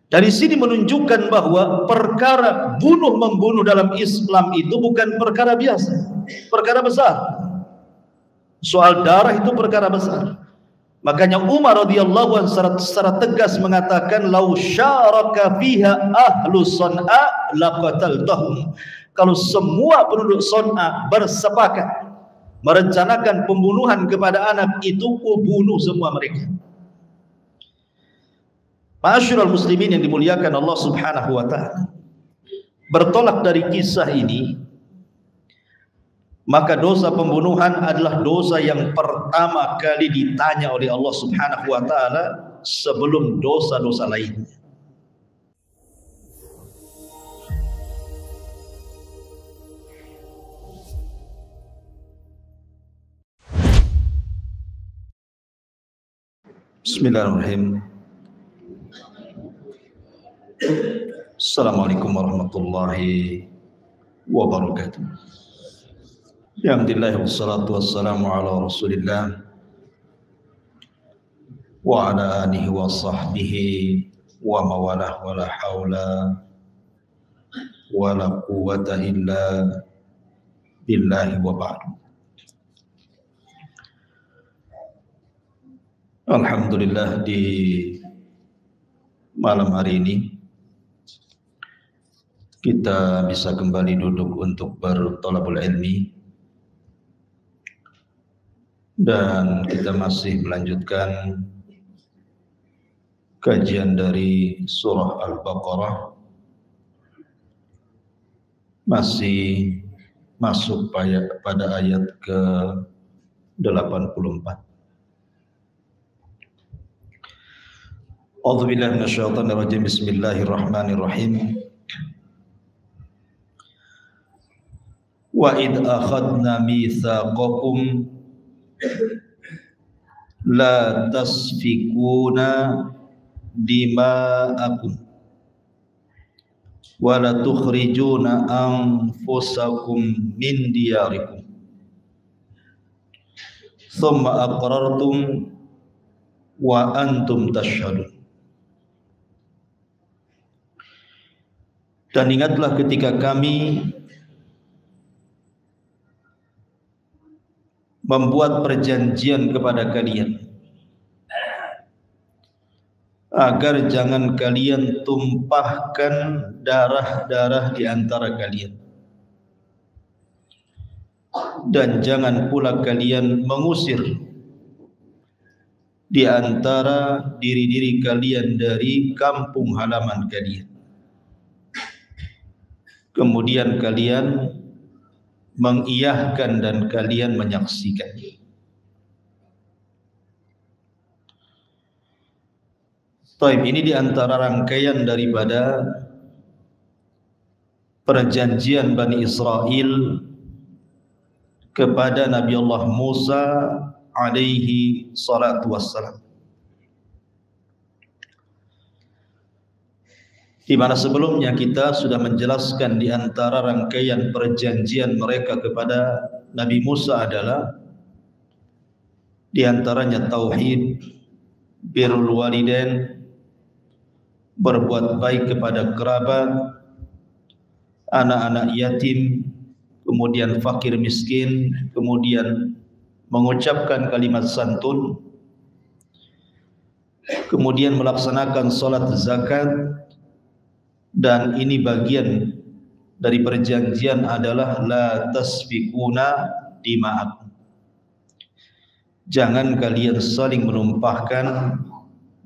Dari sini menunjukkan bahwa perkara bunuh-membunuh dalam Islam itu bukan perkara biasa, perkara besar. Soal darah itu perkara besar. Makanya Umar radhiyallahu anhu secara tegas mengatakan, "Lau syaraka fiha ahlu Son'a laqataltahum." Kalau semua penduduk Son'a bersepakat merencanakan pembunuhan kepada anak itu, bunuh semua mereka. Ma'asyiral muslimin yang dimuliakan Allah Subhanahu wa taala, bertolak dari kisah ini, maka dosa pembunuhan adalah dosa yang pertama kali ditanya oleh Allah Subhanahu wa taala sebelum dosa-dosa lainnya. Bismillahirrahmanirrahim. Assalamualaikum warahmatullahi wabarakatuh. Alhamdulillah wassalatu wassalamu ala Rasulillah wa ala alihi wa sahbihi wa mawalah, wa la haula wa la quwwata illa billahi wa ba'du. Alhamdulillah, di malam hari ini kita bisa kembali duduk untuk bertolabul ilmi, dan kita masih melanjutkan kajian dari surah Al-Baqarah, masih masuk pada ayat ke-84. A'udzubillahi minasyaitonir rajim. Bismillahirrahmanirrahim. Wa id akhadna mitsaqakum la tasfikuna dima'akum wa la tukhrijuna anfusakum min diyarikum thumma aqrartum wa antum tashhadun. Dan ingatlah ketika kami membuat perjanjian kepada kalian agar jangan kalian tumpahkan darah-darah di antara kalian, dan jangan pula kalian mengusir di antara diri-diri kalian dari kampung halaman kalian, kemudian kalian mengiyahkan dan kalian menyaksikan. Taib, ini diantara rangkaian daripada perjanjian Bani Israel kepada Nabi Allah Musa alaihi salatu wassalam, di mana sebelumnya kita sudah menjelaskan di antara rangkaian perjanjian mereka kepada Nabi Musa adalah di antaranya tauhid, birrul walidain, berbuat baik kepada kerabat, anak-anak yatim, kemudian fakir miskin, kemudian mengucapkan kalimat santun, kemudian melaksanakan salat zakat. Dan ini bagian dari perjanjian adalah la tasfikuna dima'akum, jangan kalian saling menumpahkan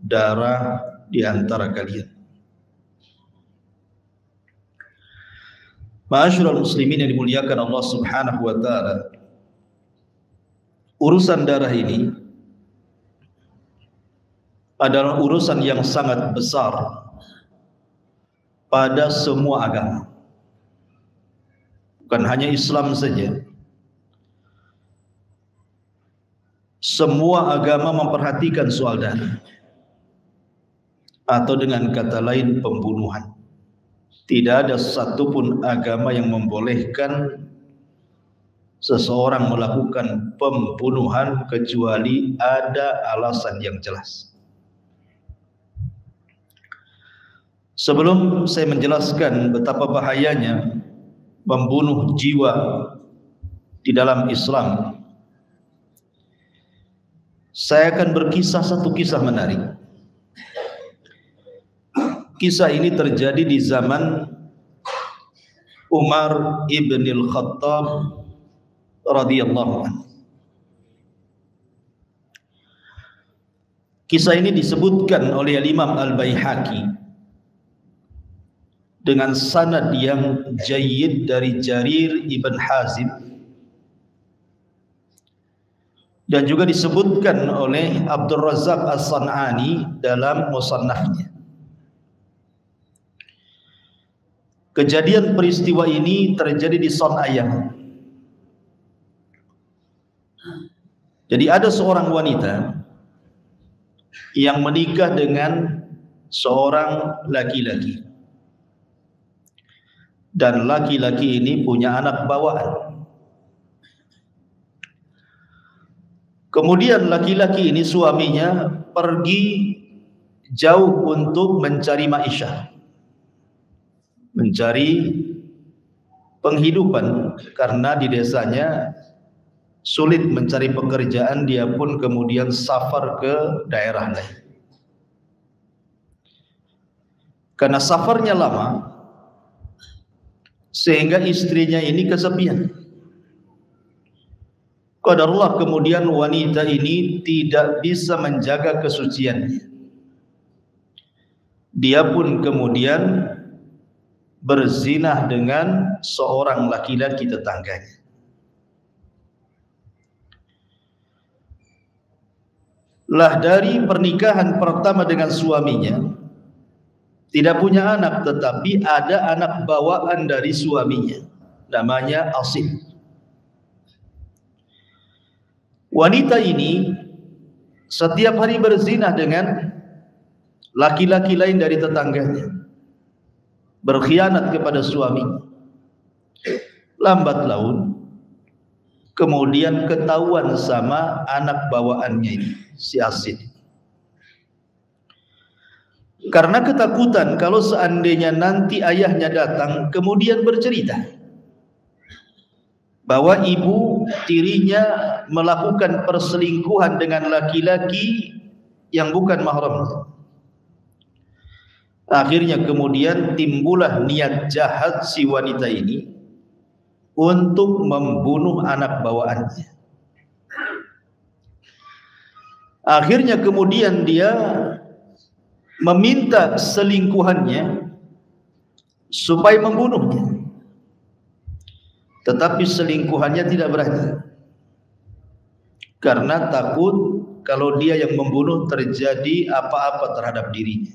darah di antara kalian. Ma'asyiral muslimin yang dimuliakan Allah Subhanahu wa taala, urusan darah ini adalah urusan yang sangat besar pada semua agama, bukan hanya Islam saja. Semua agama memperhatikan soal darah, atau dengan kata lain pembunuhan. Tidak ada satupun agama yang membolehkan seseorang melakukan pembunuhan kecuali ada alasan yang jelas. Sebelum saya menjelaskan betapa bahayanya membunuh jiwa di dalam Islam, saya akan berkisah satu kisah menarik. Kisah ini terjadi di zaman Umar ibn al-Khattab radhiyallahu anhu. Kisah ini disebutkan oleh Imam Al-Baihaqi dengan sanad yang jayyid dari Jarir ibn Hazim, dan juga disebutkan oleh Abdul Razzaq As-San'ani dalam Musannafnya. Kejadian peristiwa ini terjadi di Son'ayah. Jadi ada seorang wanita yang menikah dengan seorang laki-laki, dan laki-laki ini punya anak bawaan. Kemudian laki-laki ini, suaminya, pergi jauh untuk mencari ma'isyah, mencari penghidupan, karena di desanya sulit mencari pekerjaan. Dia pun kemudian safar ke daerah lain. Karena safarnya lama, sehingga istrinya ini kesepian. Qadarullah, kemudian wanita ini tidak bisa menjaga kesuciannya. Dia pun kemudian berzinah dengan seorang laki-laki tetangganya. Lah dari pernikahan pertama dengan suaminya, tidak punya anak, tetapi ada anak bawaan dari suaminya, namanya Asim. Wanita ini setiap hari berzinah dengan laki-laki lain dari tetangganya, berkhianat kepada suami. Lambat laun kemudian ketahuan sama anak bawaannya ini, si Asim. Karena ketakutan kalau seandainya nanti ayahnya datang kemudian bercerita bahwa ibu tirinya melakukan perselingkuhan dengan laki-laki yang bukan mahramnya. Akhirnya kemudian timbullah niat jahat si wanita ini untuk membunuh anak bawaannya. Akhirnya kemudian dia meminta selingkuhannya supaya membunuhnya, tetapi selingkuhannya tidak berani, karena takut kalau dia yang membunuh terjadi apa-apa terhadap dirinya.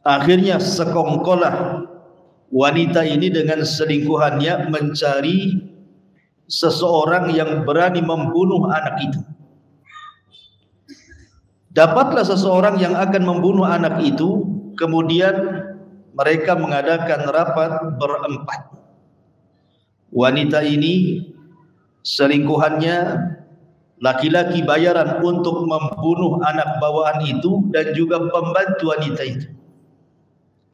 Akhirnya sekongkolah wanita ini dengan selingkuhannya mencari seseorang yang berani membunuh anak itu. Dapatlah seseorang yang akan membunuh anak itu. Kemudian mereka mengadakan rapat berempat. Wanita ini, selingkuhannya, laki-laki bayaran untuk membunuh anak bawaan itu, dan juga pembantu wanita itu.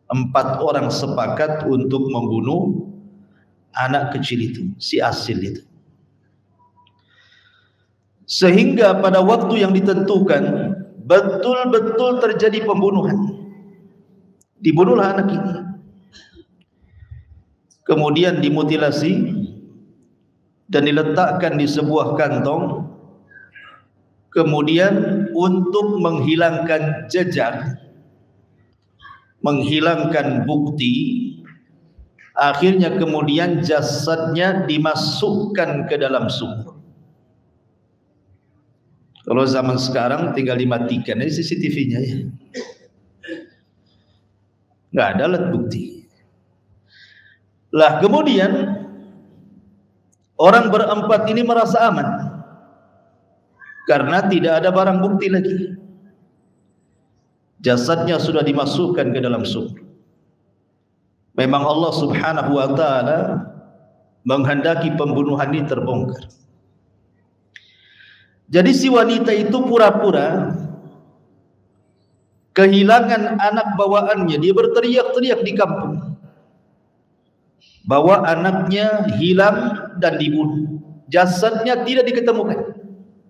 4 orang sepakat untuk membunuh anak kecil itu, si Asil itu. Sehingga pada waktu yang ditentukan betul-betul terjadi pembunuhan. Dibunuhlah anak ini. Kemudian dimutilasi dan diletakkan di sebuah kantong. Kemudian untuk menghilangkan jejak, menghilangkan bukti, akhirnya kemudian jasadnya dimasukkan ke dalam sumur. Kalau zaman sekarang tinggal dimatikan aja CCTV-nya ya. Nggak ada alat bukti. Lah kemudian orang berempat ini merasa aman karena tidak ada barang bukti lagi. Jasadnya sudah dimasukkan ke dalam sumur. Memang Allah Subhanahu wa ta'ala menghendaki pembunuhan ini terbongkar. Jadi si wanita itu pura-pura kehilangan anak bawaannya, dia berteriak-teriak di kampung bahwa anaknya hilang dan dibunuh. Jasadnya tidak diketemukan,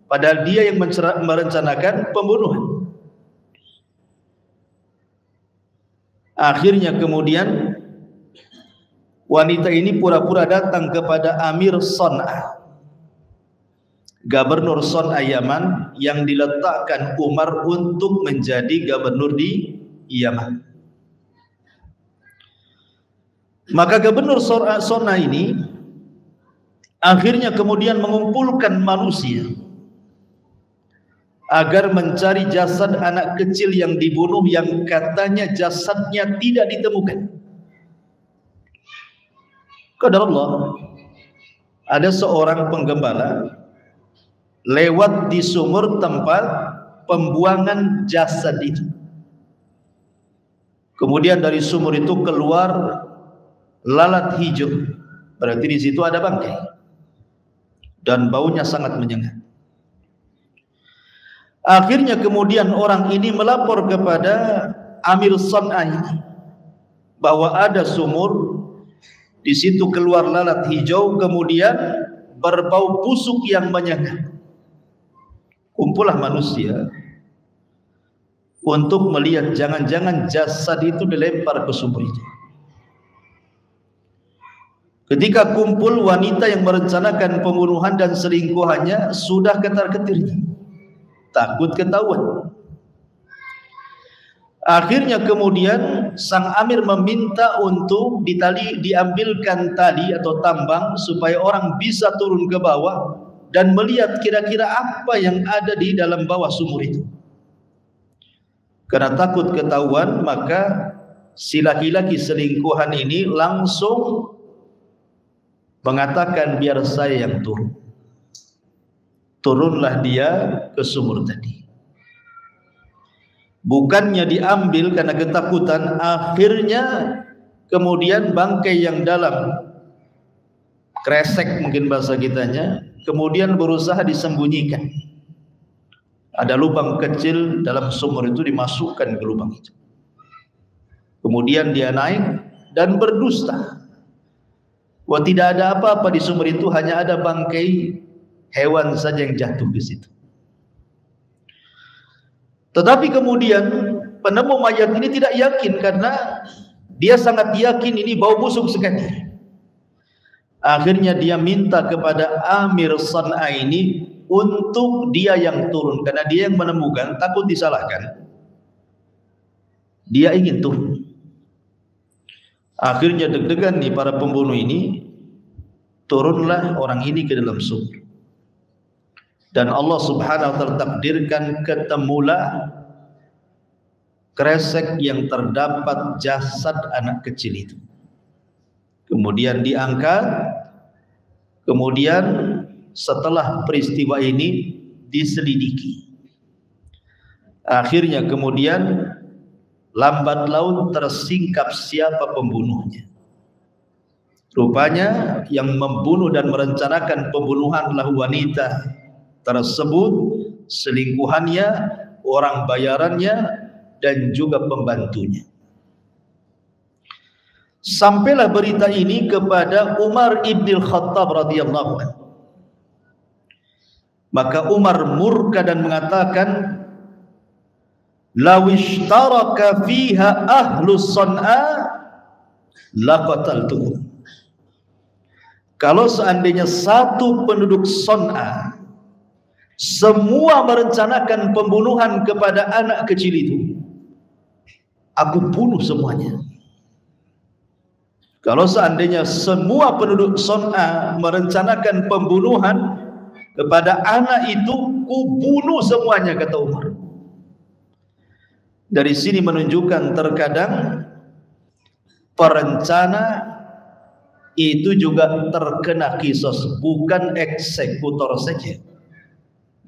padahal dia yang merencanakan pembunuhan. Akhirnya kemudian wanita ini pura-pura datang kepada Amir Son'a, Gubernur Son'a Yaman, yang diletakkan Umar untuk menjadi gubernur di Yaman. Maka Gubernur Son'a ini akhirnya kemudian mengumpulkan manusia agar mencari jasad anak kecil yang dibunuh, yang katanya jasadnya tidak ditemukan. Qadar Allah, ada seorang penggembala lewat di sumur tempat pembuangan jasad itu. Kemudian dari sumur itu keluar lalat hijau, berarti di situ ada bangkai, dan baunya sangat menyengat. Akhirnya kemudian orang ini melapor kepada Amir Son'a ini bahwa ada sumur, di situ keluar lalat hijau, kemudian berbau busuk yang menyengat. Kumpullah manusia untuk melihat jangan-jangan jasad itu dilempar ke sumur itu. Ketika kumpul, wanita yang merencanakan pembunuhan dan selingkuhannya sudah ketar-ketir, takut ketahuan. Akhirnya kemudian sang Amir meminta untuk diambilkan tali atau tambang supaya orang bisa turun ke bawah dan melihat kira-kira apa yang ada di dalam bawah sumur itu. Karena takut ketahuan, maka si laki-laki selingkuhan ini langsung mengatakan, biar saya yang turun. Turunlah dia ke sumur tadi. Bukannya diambil karena ketakutan, akhirnya kemudian bangkai yang dalam, kresek mungkin bahasa kitanya, kemudian berusaha disembunyikan. Ada lubang kecil dalam sumur itu, dimasukkan ke lubang itu. Kemudian dia naik dan berdusta. Wah, tidak ada apa-apa di sumur itu, hanya ada bangkai hewan saja yang jatuh di situ. Tetapi kemudian penemu mayat ini tidak yakin, karena dia sangat yakin ini bau busuk sekali. Akhirnya dia minta kepada Amir Son'a ini untuk dia yang turun, karena dia yang menemukan, takut disalahkan. Dia ingin turun. Akhirnya deg-degan nih para pembunuh ini, turunlah orang ini ke dalam sumur. Dan Allah Subhanahu wa ta'ala takdirkan ketemulah kresek yang terdapat jasad anak kecil itu. Kemudian diangkat, kemudian setelah peristiwa ini diselidiki. Akhirnya kemudian lambat laun tersingkap siapa pembunuhnya. Rupanya yang membunuh dan merencanakan pembunuhan adalah wanita tersebut, selingkuhannya, orang bayarannya, dan juga pembantunya. Sampailah berita ini kepada Umar ibn al-Khattab radhiyallahu anhu. Maka Umar murka dan mengatakan, "Law ishtaraka fiha ahlu Son'a laqataltuhum." Kalau seandainya satu penduduk Son'a semua merencanakan pembunuhan kepada anak kecil itu, aku bunuh semuanya. Kalau seandainya semua penduduk Son'a merencanakan pembunuhan kepada anak itu, ku bunuh semuanya, kata Umar. Dari sini menunjukkan terkadang perencana itu juga terkena kisos, bukan eksekutor saja.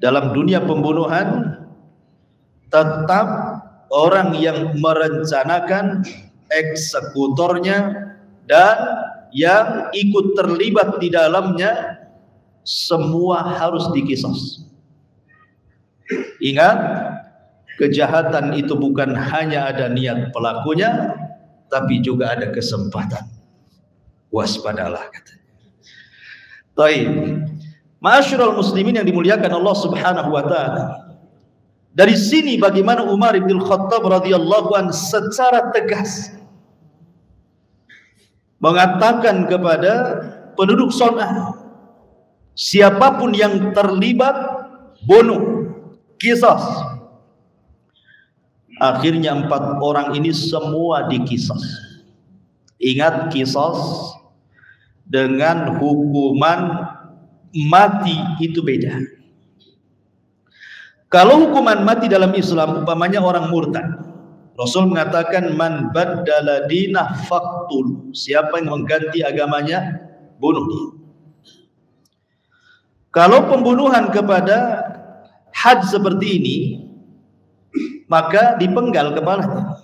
Dalam dunia pembunuhan tetap orang yang merencanakan, eksekutornya, dan yang ikut terlibat di dalamnya semua harus dikisos. Ingat, kejahatan itu bukan hanya ada niat pelakunya, tapi juga ada kesempatan. Waspadalah katanya. Baik, ma'asyiral muslimin yang dimuliakan Allah Subhanahu wa taala. Dari sini bagaimana Umar bin Khattab radhiyallahu anhu secara tegas mengatakan kepada penduduk Son'a, siapapun yang terlibat bunuh, qisas. Akhirnya 4 orang ini semua diqisas. Ingat, qisas dengan hukuman mati itu beda. Kalau hukuman mati dalam Islam umpamanya orang murtad, Rasul mengatakan man baddala dinah faqtul, siapa yang mengganti agamanya bunuh dia. Kalau pembunuhan kepada had seperti ini, maka dipenggal kepalanya.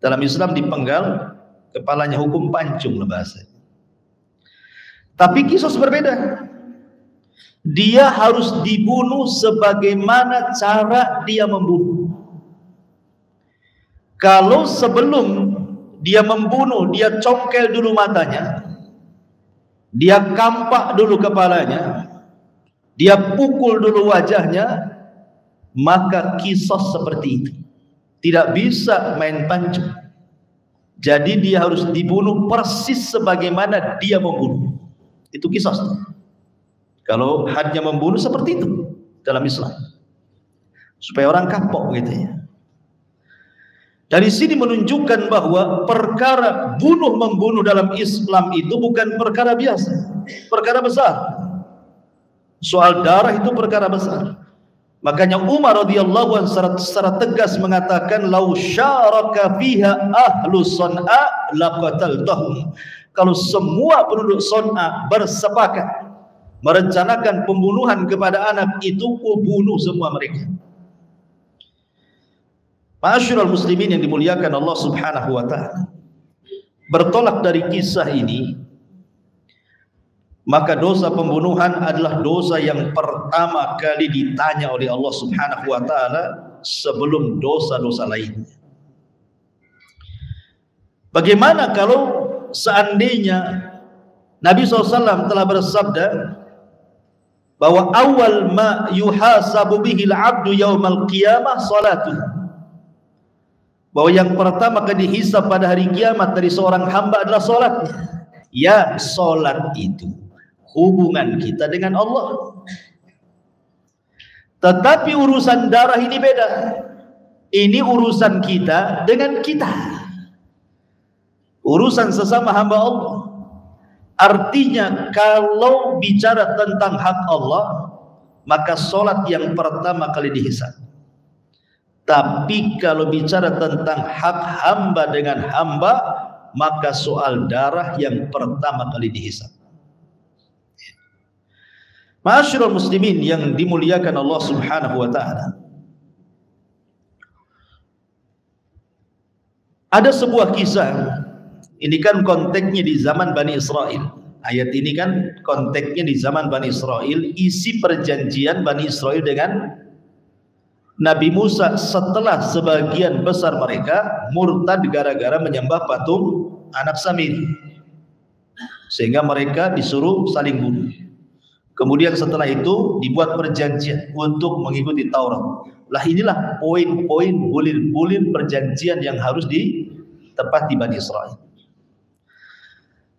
Dalam Islam dipenggal kepalanya, hukum pancung bahasa. Tapi kisos berbeda. Dia harus dibunuh sebagaimana cara dia membunuh. Kalau sebelum dia membunuh, dia congkel dulu matanya, dia kampak dulu kepalanya, dia pukul dulu wajahnya, maka kisah seperti itu. Tidak bisa main pancung. Jadi dia harus dibunuh persis sebagaimana dia membunuh. Itu kisah. Kalau hadnya membunuh seperti itu dalam Islam, supaya orang kapok gitu ya. Dari sini menunjukkan bahwa perkara bunuh-membunuh dalam Islam itu bukan perkara biasa, perkara besar. Soal darah itu perkara besar. Makanya Umar radhiyallahu anhu secara tegas mengatakan, "Lau syaraka fiha ahlu Son'a laqataltahum." Kalau semua penduduk Son'a bersepakat merencanakan pembunuhan kepada anak itu, bunuh semua mereka. Ma'asyiral muslimin yang dimuliakan Allah Subhanahu wa taala. Bertolak dari kisah ini, maka dosa pembunuhan adalah dosa yang pertama kali ditanya oleh Allah Subhanahu wa taala sebelum dosa-dosa lainnya. Bagaimana kalau seandainya Nabi SAW telah bersabda bahwa awal ma yuhasabu bihil abdu yaumal qiyamah salatuh, bahwa yang pertama kali dihisab pada hari kiamat dari seorang hamba adalah salatnya. Ya, salat itu hubungan kita dengan Allah. Tetapi urusan darah ini beda. Ini urusan kita dengan kita, urusan sesama hamba Allah. Artinya kalau bicara tentang hak Allah, maka salat yang pertama kali dihisab. Tapi kalau bicara tentang hak hamba dengan hamba, maka soal darah yang pertama kali dihisab. Ma'asyiral muslimin yang dimuliakan Allah Subhanahu wa taala. Ada sebuah kisah, ini kan konteksnya di zaman Bani Israel. Ayat ini kan konteksnya di zaman Bani Israel, isi perjanjian Bani Israel dengan Nabi Musa setelah sebagian besar mereka murtad gara-gara menyembah patung anak Samiri, sehingga mereka disuruh saling bunuh. Kemudian setelah itu dibuat perjanjian untuk mengikuti Taurat. Lah inilah poin-poin bulir-bulir perjanjian yang harus ditepati Bani Israel.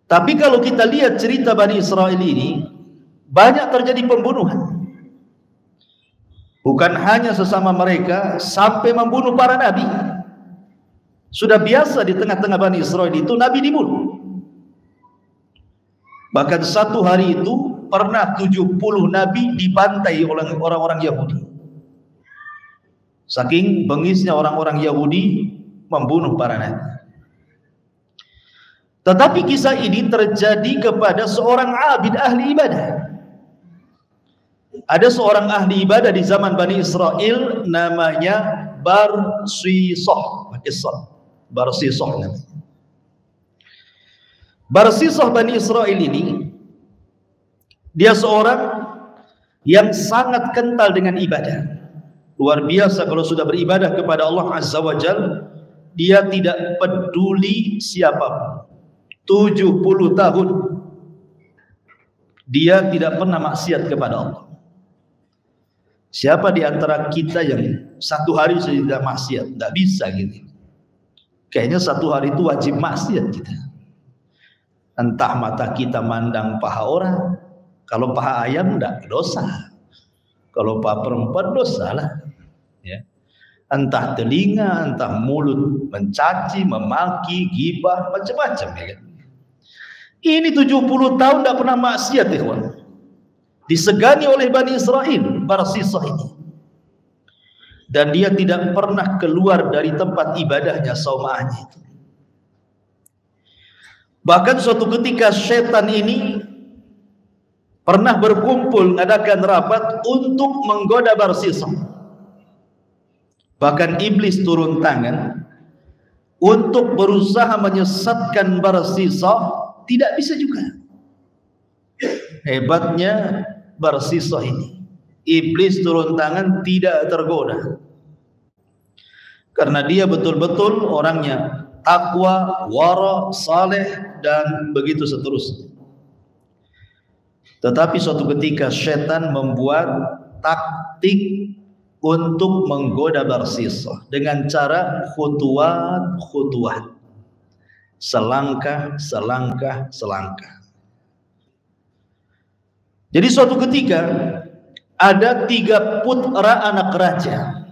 Tapi kalau kita lihat cerita Bani Israel ini, banyak terjadi pembunuhan. Bukan hanya sesama mereka, sampai membunuh para nabi. Sudah biasa di tengah-tengah Bani Israel itu nabi dibunuh. Bahkan satu hari itu pernah 70 nabi dibantai oleh orang-orang Yahudi. Saking bengisnya orang-orang Yahudi membunuh para nabi. Tetapi kisah ini terjadi kepada seorang abid ahli ibadah. Ada seorang ahli ibadah di zaman Bani Israel namanya Barsisoh. Barsisoh namanya. Barsisoh Bani Israel ini, dia seorang yang sangat kental dengan ibadah. Luar biasa kalau sudah beribadah kepada Allah Azza wa Jalla, dia tidak peduli siapapun. 70 tahun dia tidak pernah maksiat kepada Allah. Siapa di antara kita yang satu hari saja tidak maksiat? Tidak bisa gitu. Kayaknya satu hari itu wajib maksiat kita. Entah mata kita mandang paha orang, kalau paha ayam tidak dosa, kalau paha perempuan dosa lah. Ya. Entah telinga, entah mulut mencaci, memaki, gibah, macam-macam ya kan. Ini 70 tahun tidak pernah maksiat, ikhwan. Disegani oleh Bani Israel, Barsisah ini. Dan dia tidak pernah keluar dari tempat ibadahnya, saumahnya itu. Bahkan suatu ketika setan ini pernah berkumpul mengadakan rapat untuk menggoda Barsisah. Bahkan iblis turun tangan untuk berusaha menyesatkan Barsisah, tidak bisa juga. Hebatnya Barsisah ini, iblis turun tangan tidak tergoda, karena dia betul-betul orangnya takwa, wara, saleh, dan begitu seterusnya. Tetapi suatu ketika setan membuat taktik untuk menggoda Barsisah dengan cara khutuwat, selangkah, selangkah, selangkah. Jadi suatu ketika ada 3 putra anak raja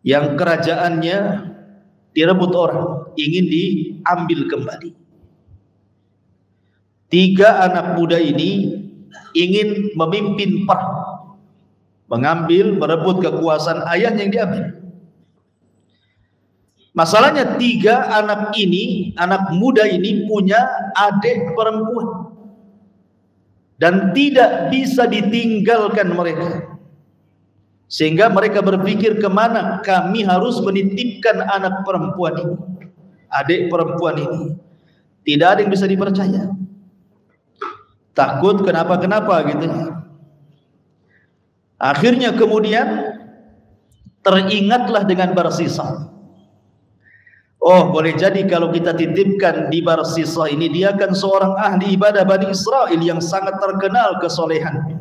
yang kerajaannya direbut orang, ingin diambil kembali. 3 anak muda ini ingin memimpin perang, mengambil, merebut kekuasaan ayahnya yang diambil. Masalahnya 3 anak ini, anak muda ini punya adik perempuan dan tidak bisa ditinggalkan mereka, sehingga mereka berpikir, kemana kami harus menitipkan anak perempuan ini, adik perempuan ini. Tidak ada yang bisa dipercaya, takut kenapa-kenapa gitu. Akhirnya kemudian teringatlah dengan Barsisah. Oh, boleh jadi kalau kita titipkan di Barsisah ini, dia kan seorang ahli ibadah Bani Israel yang sangat terkenal kesolehan.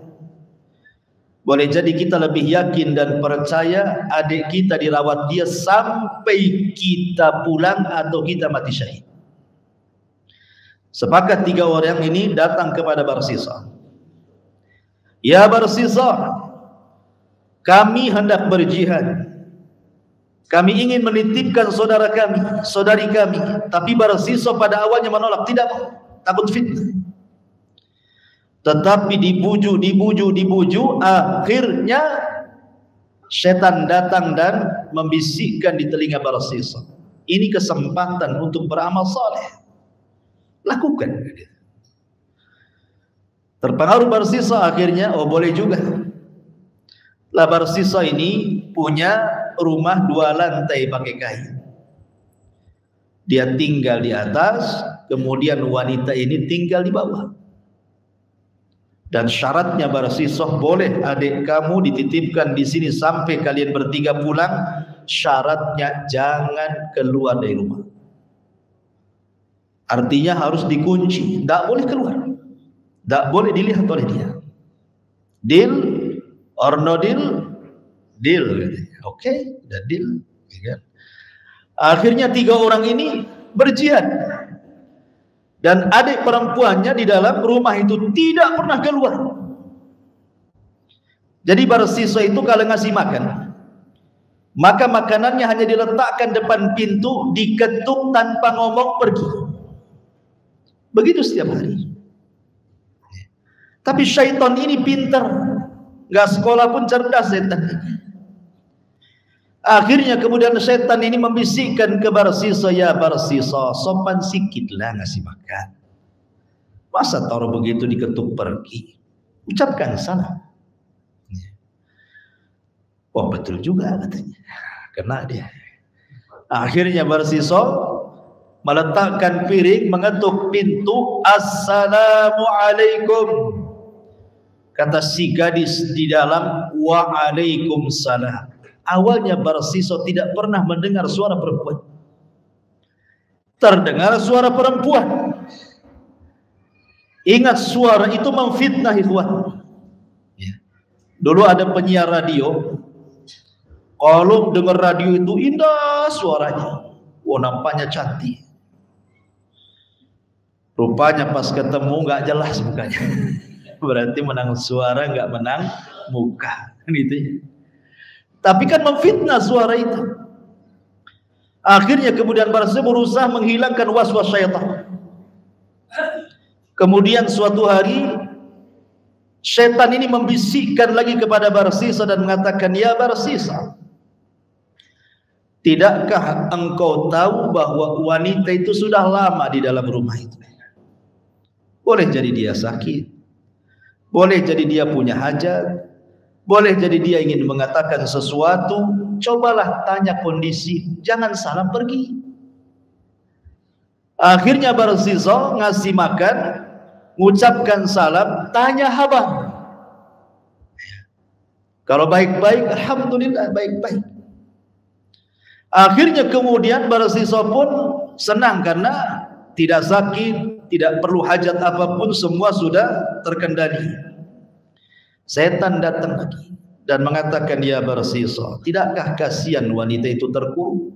Boleh jadi kita lebih yakin dan percaya adik kita dirawat dia sampai kita pulang atau kita mati syahid. Sepakat 3 orang ini datang kepada Barsisah. Ya Barsisah, kami hendak berjihad. Kami ingin menitipkan saudara kami, saudari kami, tapi Barsisah pada awalnya menolak, tidak mau, takut fitnah. Tetapi dibuju, akhirnya setan datang dan membisikkan di telinga Barsisah, ini kesempatan untuk beramal saleh, lakukan. Terpengaruh Barsisah akhirnya, oh boleh juga. Lah Barsisah ini punya rumah 2 lantai pakai kayu. Dia tinggal di atas, kemudian wanita ini tinggal di bawah. Dan syaratnya Barsisah, boleh adik kamu dititipkan di sini sampai kalian bertiga pulang. Syaratnya jangan keluar dari rumah. Artinya harus dikunci, tidak boleh keluar, tidak boleh dilihat oleh dia. Deal or no deal? Deal. Oke, udah deal. Akhirnya 3 orang ini berjihad, dan adik perempuannya di dalam rumah itu tidak pernah keluar. Jadi Barsisah itu kalau ngasih makan, maka makanannya hanya diletakkan depan pintu, diketuk tanpa ngomong, pergi. Begitu setiap hari. Tapi syaitan ini pintar, nggak sekolah pun cerdas setan. Akhirnya kemudian setan ini membisikkan ke Barsisah, ya Barsisah, sopan sikitlah ngasih makan. Masa taruh begitu diketuk pergi? Ucapkan salam. Oh betul juga katanya, kena dia. Akhirnya Barsisah meletakkan piring, mengetuk pintu, assalamualaikum. Kata si gadis di dalam, waalaikumsalam. Awalnya Barsiso tidak pernah mendengar suara perempuan. Terdengar suara perempuan. Ingat, suara itu memfitnah ikhwan. Dulu ada penyiar radio, kalau dengar radio itu indah suaranya, nampaknya cantik. Rupanya pas ketemu nggak jelas mukanya. Berarti menang suara nggak menang muka, gitu ya. Tapi kan memfitnah suara itu. Akhirnya kemudian Barsiso berusaha menghilangkan waswas syaitan. Kemudian suatu hari syaitan ini membisikkan lagi kepada Barsiso dan mengatakan, ya Barsiso, tidakkah engkau tahu bahwa wanita itu sudah lama di dalam rumah itu? Boleh jadi dia sakit, boleh jadi dia punya hajat, boleh jadi dia ingin mengatakan sesuatu. Cobalah tanya kondisi, jangan salam pergi. Akhirnya Barsiso ngasih makan, mengucapkan salam, tanya kabar. Kalau baik-baik, alhamdulillah baik-baik. Akhirnya kemudian Barsiso pun senang karena tidak sakit, tidak perlu hajat apapun, semua sudah terkendali. Setan datang lagi dan mengatakan, ya Barsiso, tidakkah kasihan wanita itu terkurung?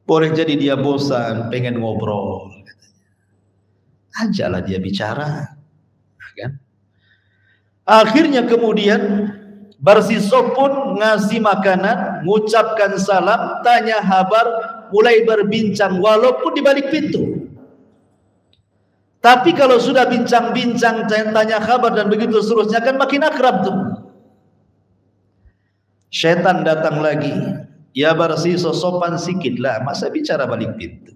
Boleh jadi dia bosan, pengen ngobrol. Ajalah dia bicara, kan? Akhirnya kemudian Barsiso pun ngasih makanan, mengucapkan salam, tanya kabar, mulai berbincang walaupun di balik pintu. Tapi kalau sudah bincang-bincang, tanya kabar dan begitu seterusnya, kan makin akrab tuh. Setan datang lagi, ya Barsiso, sopan sikit lah, masa bicara balik pintu?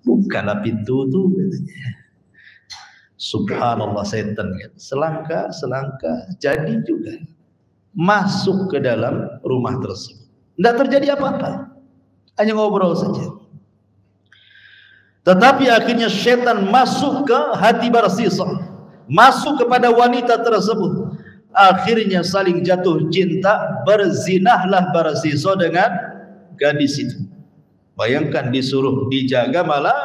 Bukalah pintu tuh, katanya. Subhanallah, setan kan selangkah jadi juga masuk ke dalam rumah tersebut. Tidak terjadi apa-apa, hanya ngobrol saja. Tetapi akhirnya setan masuk ke hati Barsiso, masuk kepada wanita tersebut. Akhirnya saling jatuh cinta, berzinahlah Barsiso dengan gadis itu. Bayangkan, disuruh dijaga malah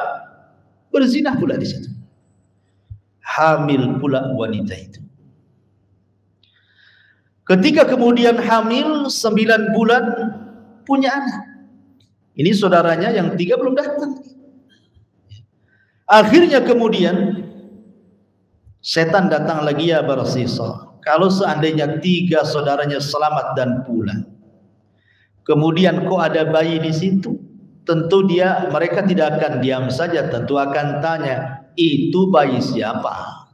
berzinah pula di situ. Hamil pula wanita itu. Ketika kemudian hamil 9 bulan, punya anak. Ini saudaranya yang 3 belum datang. Akhirnya kemudian setan datang lagi, ya Barsiso, kalau seandainya 3 saudaranya selamat dan pulang, kemudian kok ada bayi di situ, tentu mereka tidak akan diam saja, tentu akan tanya, itu bayi siapa?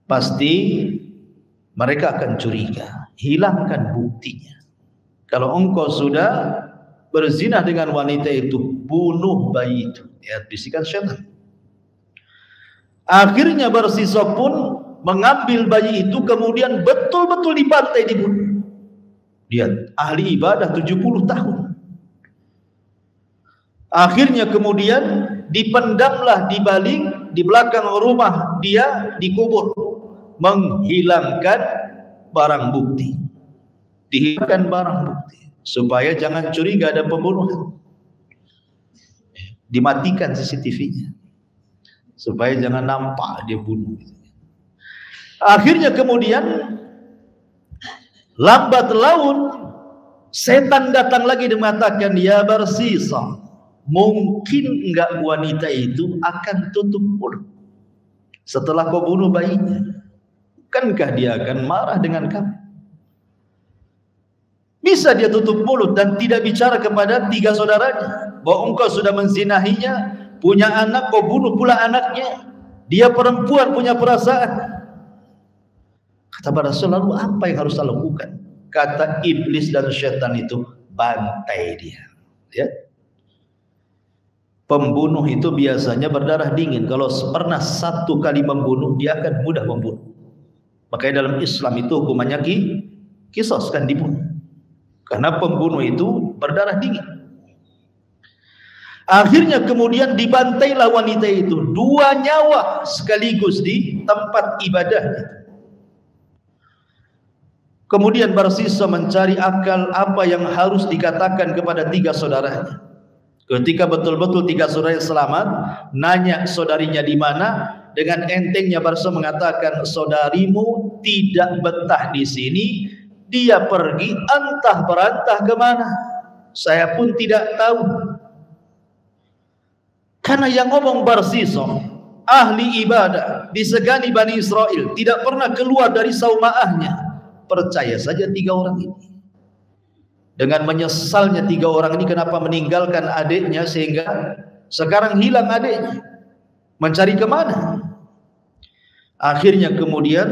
Pasti mereka akan curiga. Hilangkan buktinya. Kalau engkau sudah berzinah dengan wanita itu, bunuh bayi itu. Ya, bisikan syaitan. Akhirnya Barsiso pun mengambil bayi itu, kemudian betul-betul dibantai, dibunuh. Dia ahli ibadah 70 tahun. Akhirnya kemudian dipendamlah di belakang rumah dia, dikubur, menghilangkan barang bukti. Dihilangkan barang bukti supaya jangan curiga ada pembunuhan. Dimatikan CCTV-nya supaya jangan nampak dia bunuh. Akhirnya kemudian lambat laun setan datang lagi dan mengatakan, ya Barsiso, mungkin enggak wanita itu akan tutup mulut setelah kau bunuh bayinya? Bukankah dia akan marah dengan kamu? Bisa dia tutup mulut dan tidak bicara kepada 3 saudaranya bahwa engkau sudah menzinahinya, punya anak, kau bunuh pula anaknya, dia perempuan punya perasaan. Kata Barsiso, lalu apa yang harus saya lakukan? Kata iblis dan syaitan itu, bantai dia. Ya. Pembunuh itu biasanya berdarah dingin. Kalau pernah 1 kali membunuh, dia akan mudah membunuh. Makanya dalam Islam itu hukumannya qisas, kan dibunuh. Karena pembunuh itu berdarah dingin. Akhirnya kemudian dibantailah wanita itu, 2 nyawa sekaligus di tempat ibadah. Kemudian Barsisa mencari akal apa yang harus dikatakan kepada 3 saudaranya. Ketika betul-betul 3 saudaranya selamat, nanya saudarinya di mana. Dengan entengnya Barsisa mengatakan, saudarimu tidak betah di sini, dia pergi antah berantah kemana. Saya pun tidak tahu. Karena yang ngomong Barsisa, ahli ibadah, disegani Bani Israel, tidak pernah keluar dari saumaahnya. Percaya saja 3 orang ini. Dengan menyesalnya 3 orang ini kenapa meninggalkan adiknya sehingga sekarang hilang adiknya. Mencari kemana? Akhirnya kemudian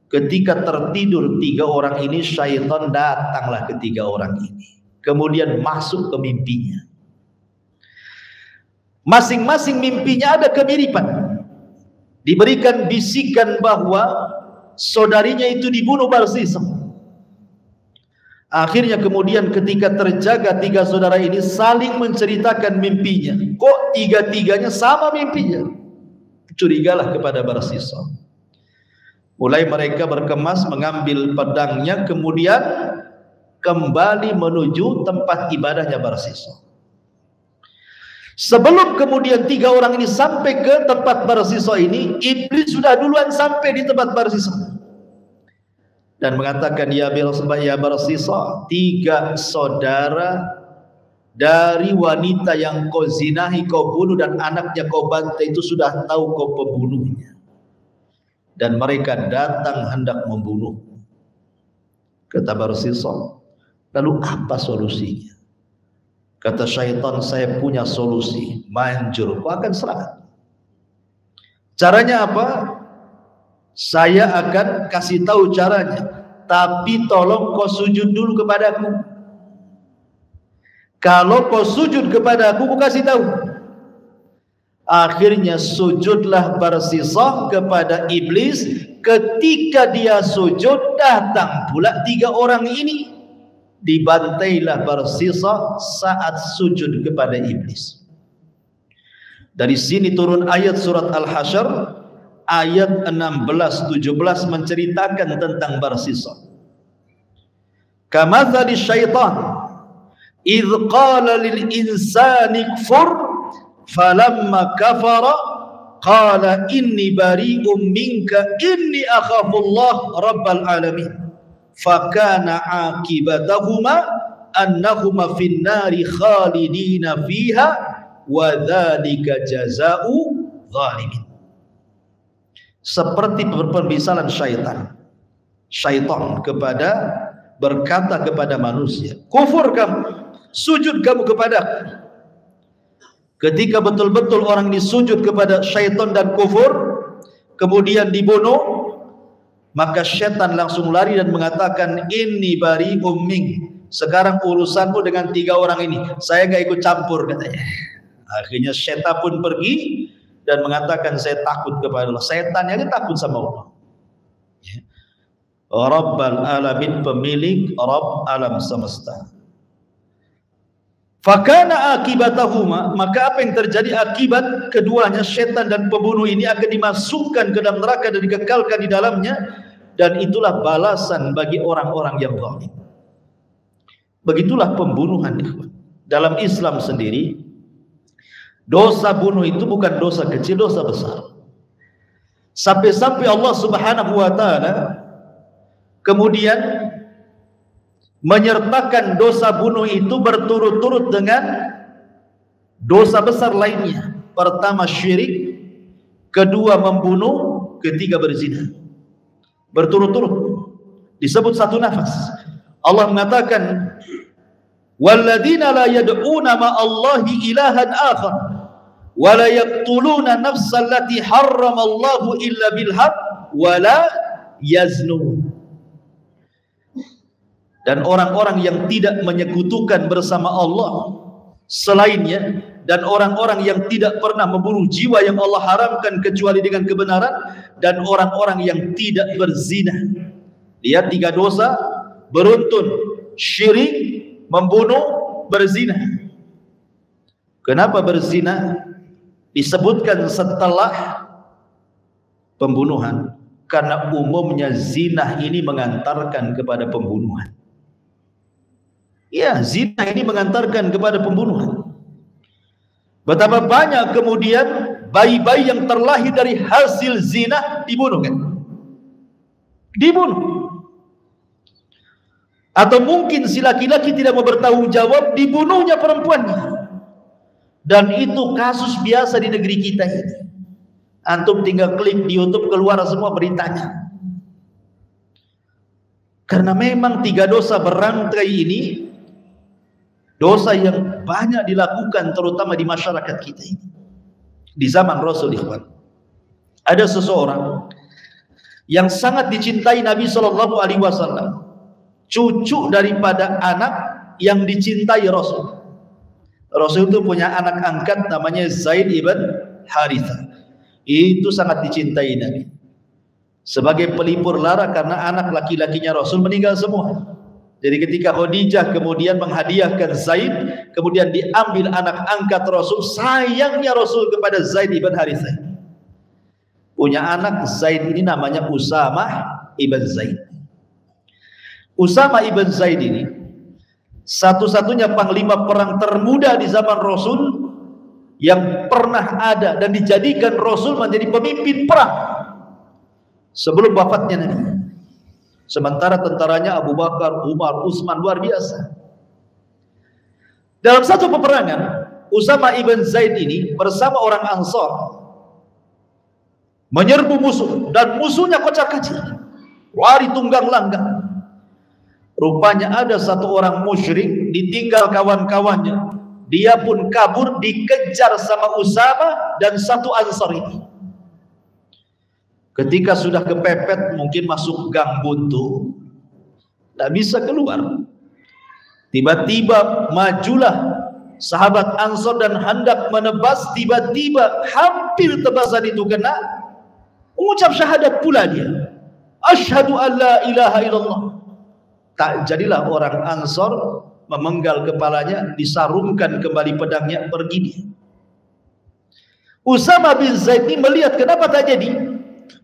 ketika tertidur 3 orang ini, syaitan datanglah ke 3 orang ini. Kemudian masuk ke mimpinya. Masing-masing mimpinya ada kemiripan. Diberikan bisikan bahwa saudarinya itu dibunuh Barsisa. Akhirnya kemudian ketika terjaga 3 saudara ini saling menceritakan mimpinya. Kok 3-tiganya sama mimpinya? Curigalah kepada Barsisa. Mulai mereka berkemas mengambil pedangnya, kemudian kembali menuju tempat ibadahnya Barsisa. Sebelum kemudian 3 orang ini sampai ke tempat Barsisa ini, iblis sudah duluan sampai di tempat Barsisa dan mengatakan, ya Barsisa, 3 saudara dari wanita yang kau zinahi, kau bunuh dan anaknya kau bantai itu sudah tahu kau pembunuhnya, dan mereka datang hendak membunuh. Kata Barsisa, lalu apa solusinya? Kata syaitan, saya punya solusi. Manjur, kau akan selamat. Caranya apa? Saya akan kasih tahu caranya. Tapi tolong kau sujud dulu kepadaku. Kalau kau sujud kepadaku, kau kasih tahu. Akhirnya sujudlah Barsisa kepada iblis. Ketika dia sujud, datang pula 3 orang ini. Dibantailah Barsisa saat sujud kepada iblis. Dari sini turun ayat surat Al-Hasyr ayat 16-17 menceritakan tentang Barsisa. Kamathali syaitan idh qala lil insani kfur falamma kafara qala inni bari'um minka inni akhafullah rabbal alamin. Fakana akibatahuma annahuma finnari khalidina fiha wa dzalika jazaa'u zalimin. Seperti permisalan syaitan. Syaitan berkata kepada manusia, kufur kamu, sujud kamu kepadaku. Ketika betul-betul orang ini sujud kepada syaitan dan kufur, kemudian dibunuh, maka syaitan langsung lari dan mengatakan, inni bari'um mink. Sekarang urusanmu dengan 3 orang ini, saya gak ikut campur, katanya. Akhirnya syaitan pun pergi dan mengatakan, saya takut kepada Allah. Syaitan yang takut sama Allah. Rabbal alamin, pemilik Rabb alam semesta. Fakana akibatahuma, maka apa yang terjadi akibat keduanya, syaitan dan pembunuh ini akan dimasukkan ke dalam neraka dan dikekalkan di dalamnya, dan itulah balasan bagi orang-orang yang zalim. Begitulah pembunuhan. Dalam Islam sendiri, dosa bunuh itu bukan dosa kecil, dosa besar. Sampai-sampai Allah Subhanahu wa taala kemudian menyertakan dosa bunuh itu berturut-turut dengan dosa besar lainnya. Pertama syirik, kedua membunuh, ketiga berzina. Berturut-turut disebut satu nafas. Allah mengatakan, walladzina la yad'una ma'allahi ilahan akhar wa la yaqtuluna nafsal lati harramallahu illa bil haqq wa la yaznun. Dan orang-orang yang tidak menyekutukan bersama Allah selainnya, dan orang-orang yang tidak pernah membunuh jiwa yang Allah haramkan kecuali dengan kebenaran, dan orang-orang yang tidak berzina. Lihat 3 dosa beruntun: syirik, membunuh, berzina. Kenapa berzina disebutkan setelah pembunuhan? Karena umumnya zina ini mengantarkan kepada pembunuhan. Ya, zina ini mengantarkan kepada pembunuhan. Betapa banyak kemudian bayi-bayi yang terlahir dari hasil zina dibunuh kan? Dibunuh. Atau mungkin si laki-laki tidak mau bertanggung jawab, dibunuhnya perempuannya. Dan itu kasus biasa di negeri kita ini. Antum tinggal klik di YouTube, keluar semua beritanya. Karena memang 3 dosa berangkai ini dosa yang banyak dilakukan terutama di masyarakat kita ini. Di zaman Rasul, ikhwan, ada seseorang yang sangat dicintai Nabi SAW, cucu daripada anak yang dicintai Rasul. Rasul itu punya anak angkat namanya Zaid ibn Harithah. Itu sangat dicintai Nabi. Sebagai pelipur lara karena anak laki-lakinya Rasul meninggal semua. Jadi ketika Khadijah kemudian menghadiahkan Zaid, kemudian diambil anak angkat Rasul, sayangnya Rasul kepada Zaid ibn Harithah. Punya anak Zaid ini namanya Usamah ibn Zaid. Usamah ibn Zaid ini satu-satunya panglima perang termuda di zaman Rasul yang pernah ada dan dijadikan Rasul menjadi pemimpin perang sebelum wafatnya Nabi. Sementara tentaranya Abu Bakar, Umar, Utsman luar biasa. Dalam satu peperangan, Usamah ibn Zaid ini bersama orang Ansar menyerbu musuh dan musuhnya kocar-kacir, lari tunggang langgang. Rupanya ada satu orang musyrik ditinggal kawan-kawannya, dia pun kabur, dikejar sama Usamah dan satu Ansar ini. Ketika sudah kepepet, mungkin masuk gang buntu, tak bisa keluar. Tiba-tiba majulah sahabat Ansar dan hendak menebas, tiba-tiba hampir tebasan itu kena, mengucap syahadat pula dia, asyhadu an la ilaha illallah. Tak jadilah orang Ansar memenggal kepalanya, disarungkan kembali pedangnya, pergi dia. Usamah bin Zaid ini melihat kenapa tak jadi,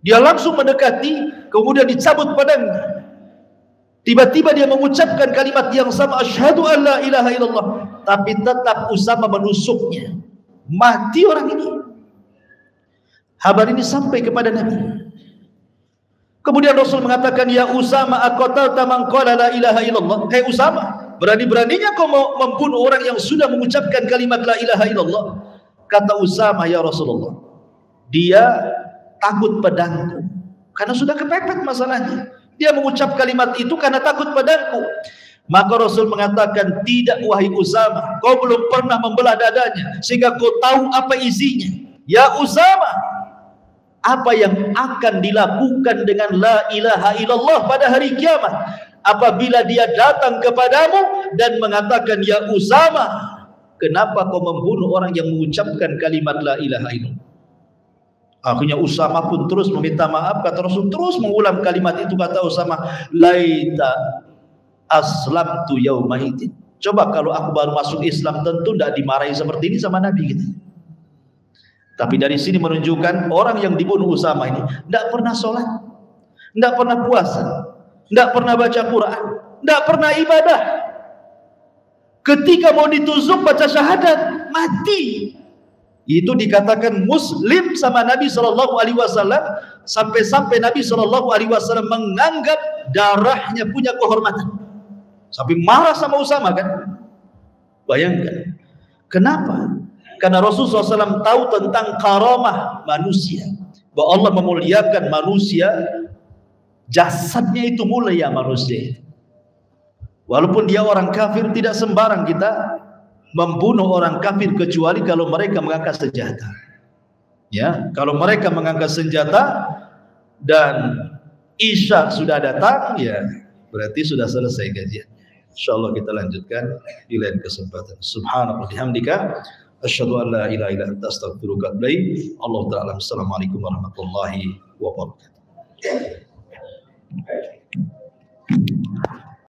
dia langsung mendekati, kemudian dicabut pedangnya. Tiba-tiba dia mengucapkan kalimat yang sama, asyhadu an la ilaha illallah, tapi tetap Usamah menusuknya, mati orang ini. Kabar ini sampai kepada Nabi. Kemudian Rasul mengatakan, ya Usamah, aqatalta man qala la ilaha illallah. Hai Usamah, berani-beraninya kau mau membunuh orang yang sudah mengucapkan kalimat la ilaha illallah? Kata Usamah, ya Rasulullah, dia takut pedangku, karena sudah kepepet masalahnya. Dia mengucap kalimat itu karena takut pedangku. Maka Rasul mengatakan, tidak wahai Usamah, kau belum pernah membelah dadanya sehingga kau tahu apa isinya. Ya Usamah, apa yang akan dilakukan dengan la ilaha illallah pada hari kiamat apabila dia datang kepadamu dan mengatakan, ya Usamah, kenapa kau membunuh orang yang mengucapkan kalimat la ilaha illallah? Akhirnya Usamah pun terus meminta maaf. Kata Rasul, terus mengulang kalimat itu. Kata Usamah, laita aslamtu yaumaitin. Coba kalau aku baru masuk Islam, tentu tidak dimarahi seperti ini sama Nabi gitu. Tapi dari sini menunjukkan orang yang dibunuh Usamah ini tidak pernah sholat, tidak pernah puasa, tidak pernah baca Quran, tidak pernah ibadah. Ketika mau ditusuk baca syahadat, mati. Itu dikatakan muslim sama Nabi SAW, sampai-sampai Nabi SAW menganggap darahnya punya kehormatan, sampai marah sama Usamah kan. Bayangkan, kenapa? Karena Rasulullah SAW tahu tentang karamah manusia, bahwa Allah memuliakan manusia, jasadnya itu mulia manusia. Walaupun dia orang kafir, tidak sembarang kita membunuh orang kafir kecuali kalau mereka mengangkat senjata. Ya, kalau mereka mengangkat senjata dan isya sudah datang, ya berarti sudah selesai kajian. Insyaallah kita lanjutkan di lain kesempatan. Subhanallah bihamdika, asyhadu an la ilaha illa anta, astaghfiruka wa atubu ilaik. Allah taala. Assalamualaikum warahmatullahi wabarakatuh.